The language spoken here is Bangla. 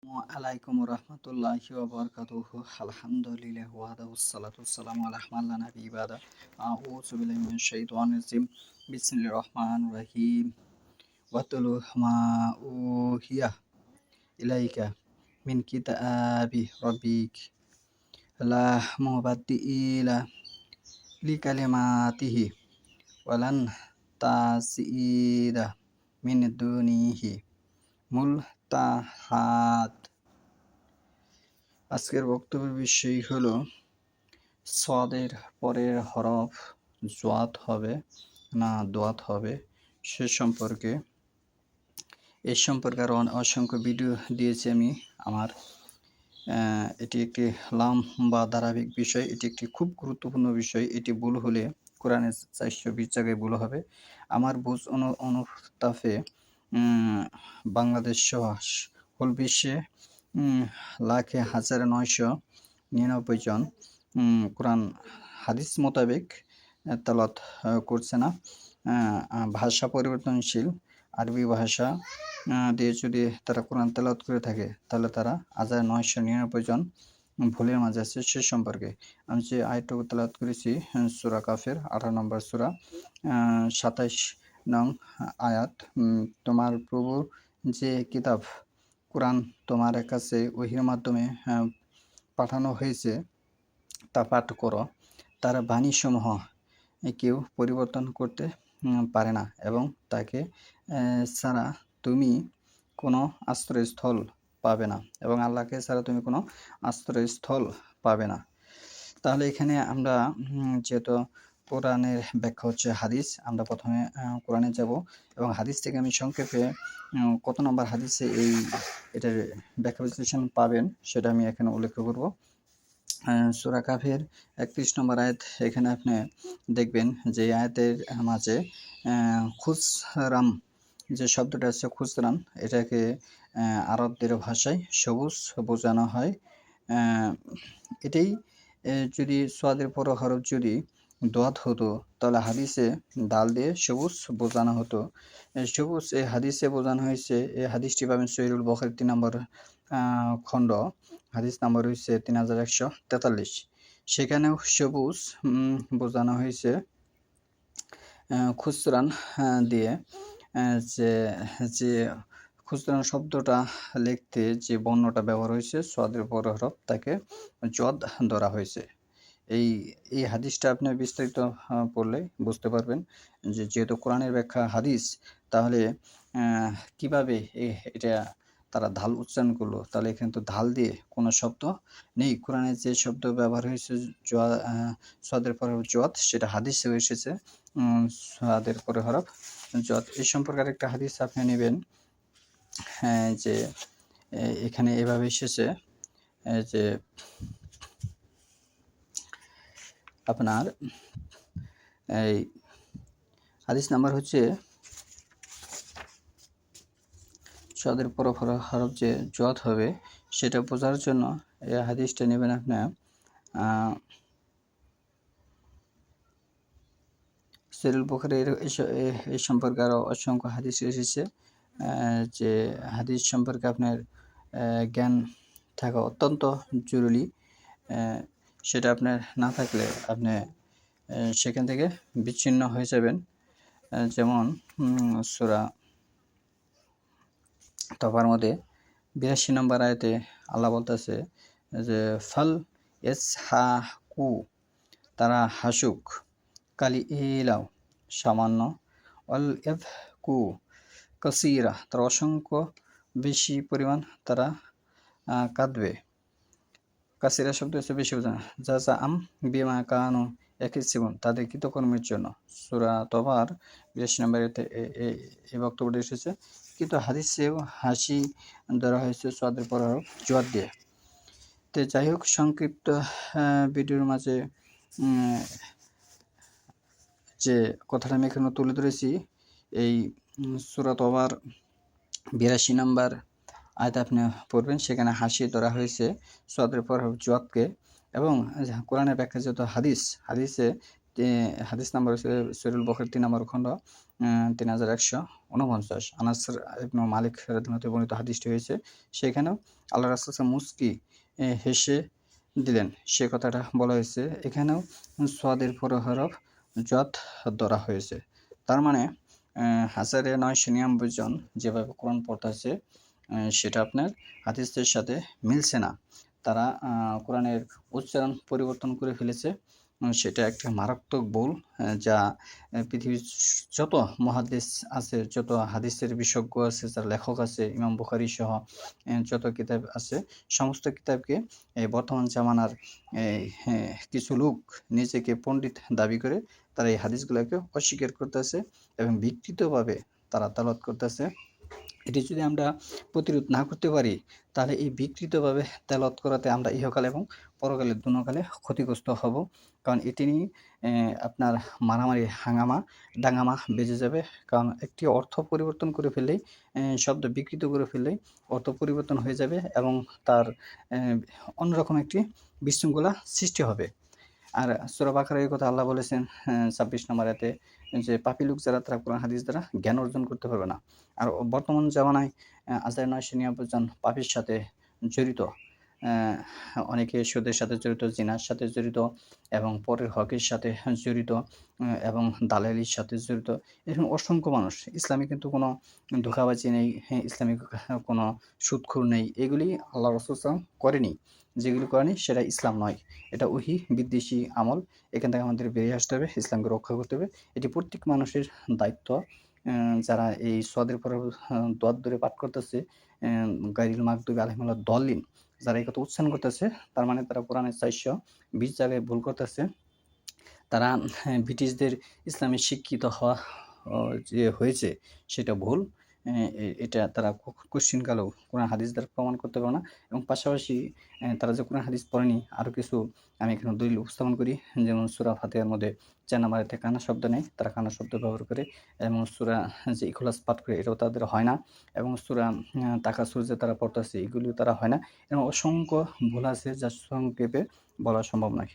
আলাইকুম রহমতুল্লাহি ওয়া বারাকাতুহু আলহামদুলিল্লাহ ওয়াহদাহু সালাতু ওয়াসসালামু আলা মান লা নাবিয়্যা বাদা আউযু বিল্লাহি মিনাশ শাইতানির রাজিম বিসমিল্লাহির রহমানির রহিম ওয়াতলু মা উহিয়া ইলাইকা মিন কিতাবি রাব্বিক লা মুবাদ্দিলা লিকালিমাতিহি ওয়ালান তাজিদা মিন দুনিহি মুলতাহাদ। আজকের বক্তব্যের বিষয় হলো সদের পরের হরফ জোয়াত হবে না দোয়াত হবে সে সম্পর্কে। এই সম্পর্কে আরও অসংখ্য ভিডিও দিয়েছি আমি আমার। এটি একটি লম্বা ধারাবাহিক বিষয়, এটি একটি খুব গুরুত্বপূর্ণ বিষয়। এটি ভুল হলে কোরআনের 420 জায়গায় ভুল হবে। আমার বুঝ অনুতাপে বাংলাদেশ সহ হোল বিশ্বে লাখে 1999 জন কোরআন হাদিস মোতাবেক তেলাওয়াত করছে না। ভাষা পরিবর্তনশীল আরবি ভাষা দিয়ে যদি তারা কোরআন তেলাওয়াত করে থাকে তাহলে তারা 1999 জন ভুলের মাঝে আছে। সে সম্পর্কে আমি যে আয়াতটুকু তেলাওয়াত করেছি সূরা কাফের 18 নম্বর সূরা 27 নং আয়াত, তোমার প্রভু যে কিতাব কোরআন তোমার কাছে ওহীর মাধ্যমে পাঠানো হয়েছে তা পাঠ করো, তার বাণীসমূহ কেউ পরিবর্তন করতে পারে না এবং তাকে ছাড়া তুমি কোনো আশ্রয়স্থল পাবে না এবং আল্লাহকে ছাড়া তুমি কোনো আশ্রয়স্থল পাবে না। তাহলে এখানে আমরা যেহেতু কোরআনের ব্যাখ্যা হচ্ছে হাদিস, আমরা প্রথমে কোরআনে যাব এবং হাদিস থেকে আমি সংক্ষেপে কত নম্বর হাদিসে এটার ব্যাখ্যা বিশ্লেষণ পাবেন সেটা আমি এখানে উল্লেখ করব। সূরা কাফের 31 নম্বর আয়াত, এখানে আপনি দেখবেন যে আয়াতের মাঝে খুসরাম যে শব্দটা আছে খুসরান, এটাকে আরবদের ভাষায় সবুজ বোঝানো হয়। এটাই যদি সোয়াদের পর হরফ যদি দোয়াত হতো তাহলে হাদিসে দাল দিয়ে সবুজ বোঝানো হতো। সবুজ এই হাদিসে বোঝানো হয়েছে। এই হাদিসটি পাবেন সহিহুল বুখারী 3 নম্বর খণ্ড, হাদিস নাম্বার হচ্ছে 3143। সেখানেও সবুজ বোঝানো হয়েছে খুসরান দিয়ে। যে খুসরান শব্দটা লিখতে যে বর্ণটা ব্যবহার হয়েছে সোয়াদের পর হরফ, তাকে জদ ধরা হয়েছে। এই হাদিসটা আপনি বিস্তারিত পড়লে বুঝতে পারবেন যে যেহেতু কোরআনের ব্যাখ্যা হাদিস, তাহলে কিভাবে এটা তারা ধাল উচ্চারণ করলো। তাহলে এখানে তো ধাল দিয়ে কোনো শব্দ নেই। কোরআনে যে শব্দ ব্যবহার হয়েছে সোয়াদের পরে হরফ জদ, সেটা হাদিসেও এসেছে সোয়াদের পরে হরফ জদ। এই সম্পর্কে আরেকটা হাদিস আপনি নেবেন যে এখানে এভাবে এসেছে যে আপনার এই হাদিস নাম্বার হচ্ছে সোয়াদের পর হরফ যে জদ হবে সেটা বোঝার জন্য এই হাদিসটা নেবেন আপনি সহিহুল বুখারীর। এই সম্পর্কে আরও অসংখ্য হাদিস এসেছে। যে হাদিস সম্পর্কে আপনার জ্ঞান থাকা অত্যন্ত জরুরি। সেটা আপনার না থাকলে আপনি সেখান থেকে বিচ্ছিন্ন হয়ে যাবেন। যেমন সূরা তওবার মধ্যে 82 নম্বর আয়াতে আল্লাহ বলতেছে যে ফাল ইসহাকু, তারা হাসুক, কালি ইলাও সামান্য, অল ইফকু কাসীরা, তারা অসংখ্য বেশি পরিমাণ তারা কাঁদবে। কাসীরা শব্দ হচ্ছে বেশি বোঝানো। জাযা আম বিমা কানু ইয়াকসিবুন, তাদের কৃতকর্মের জন্য। সূরা তওবার 82 নম্বর আয়াতে এই বক্তব্যটি এসেছে। কিন্তু হাদিসেও হাসি ধরা হয়েছে সোয়াদের পর হরফ জদ দিয়ে। তো যাই হোক, সংক্ষিপ্ত ভিডিওর মাঝে যে কথাটা আমি এখানে তুলে ধরেছি, এই সূরা তওবার 82 নম্বর আয়াত আপনি পড়বেন, সেখানে হাসি ধরা হয়েছে সোয়াদের পর হরফ জদকে। এবং কোরআনের ব্যাখ্যা যেহেতু হাদিসে হাদিস নাম্বার হচ্ছে সহিহুল বুখারী ৩ নম্বর খণ্ড ৩১৪৯। আনাস ইবনে মালিক রাদিয়াল্লাহু আনহু বর্ণিত হাদিসটি হয়েছে। সেখানেও আল্লাহ রাসূল মুস্কি হেসে দিলেন, সে কথাটা বলা হয়েছে। এখানেও সোয়াদের পরে হরফ যদ ধরা হয়েছে। তার মানে ১৯৯৯ জন যেভাবে কোরআন পড়তেছে সেটা আপনার হাদিসের সাথে মিলছে না। তারা কোরআনের উচ্চারণ পরিবর্তন করে ফেলেছে। সেটা একটা মারাত্মক ভুল, যা পৃথিবীর যত মুহাদ্দিস আছে, যত হাদিসের বিশেষজ্ঞ আছে, যারা লেখক আছে, ইমাম বুখারী সহ যত কিতাব আছে, সমস্ত কিতাবকে এই বর্তমান জামানার কিছু লোক নিজেকে পণ্ডিত দাবি করে তারা এই হাদিসগুলোকে অস্বীকার করতেছে এবং বিকৃতভাবে তারা তেলাওয়াত করতেছে। এটি যদি আমরা প্রতিরোধ না করতে পারি, তাহলে এই বিকৃতভাবে তেলাওয়াত করাতে আমরা ইহকাল এবং পরকালে দোনোকালে ক্ষতিগ্রস্ত হব। কারণ এটি নিয়ে আপনার মারামারি, দাঙ্গামা বেজে যাবে। কারণ একটি অর্থ পরিবর্তন করে ফেললেই, শব্দ বিকৃত করে ফেললেই অর্থ পরিবর্তন হয়ে যাবে এবং তার অন্যরকম একটি বিশৃঙ্খলা সৃষ্টি হবে। আর সূরা বাকারার এই কথা আল্লাহ বলেছেন ২৬ নম্বর আয়াতে যে, পাপী লোক যারা তারা কোরআন হাদিস দ্বারা জ্ঞান অর্জন করতে পারবে না। আর বর্তমান জামানায় ৯৯৯ জন পাপীর সাথে জড়িত। অনেকে সুদের সাথে জড়িত, জিনার সাথে জড়িত এবং পরের হকের সাথে জড়িত এবং দালালির সাথে জড়িত। এরকম অসংখ্য মানুষ। ইসলামে কিন্তু কোনো ধোঁকাবাজি নেই, ইসলামিক কোনো সুদখোর নেই। এগুলি আল্লাহ রাসূল করেনি। যেগুলি করেনি সেটা ইসলাম নয়। এটা ওহী বিদ্বেষী আমল। এখান থেকে আমাদের বেরিয়ে আসতে হবে, ইসলামকে রক্ষা করতে হবে। এটি প্রত্যেক মানুষের দায়িত্ব। যারা এই সদের পরে দোয়াত ধরে পাঠ করতেছে, গায়রিল মাগদুবি আলাইহিম ওয়ালাদ-দল্লিন, যারা এই কথা উচ্চারণ করতেছে, তার মানে তারা কোরআনের ৪২০ জায়গায় ভুল করতেছে। তারা ব্রিটিশদের ইসলামে শিক্ষিত হওয়া যে হয়েছে সেটা ভুল। এটা তারা কোশ্চিনকালেও কোরআন হাদিস দ্বারা প্রমাণ করতে পারে না এবং পাশাপাশি তারা যে কোরআন হাদিস পড়েনি, আরও কিছু আমি এখানে দলিল উপস্থাপন করি। যেমন সূরা ফাতিহার মধ্যে ৪ নম্বর আয়াতে কান্না শব্দ নেই, তারা কান্না শব্দ ব্যবহার করে এবং সূরা যে ইখলাস পাঠ করে এটাও তাদের হয় না এবং সূরা তাকাসুর যে তারা পড়তেছে এগুলিও তারা হয় না এবং অসংখ্য ভুল আছে যা সংক্ষেপে বলা সম্ভব নয়।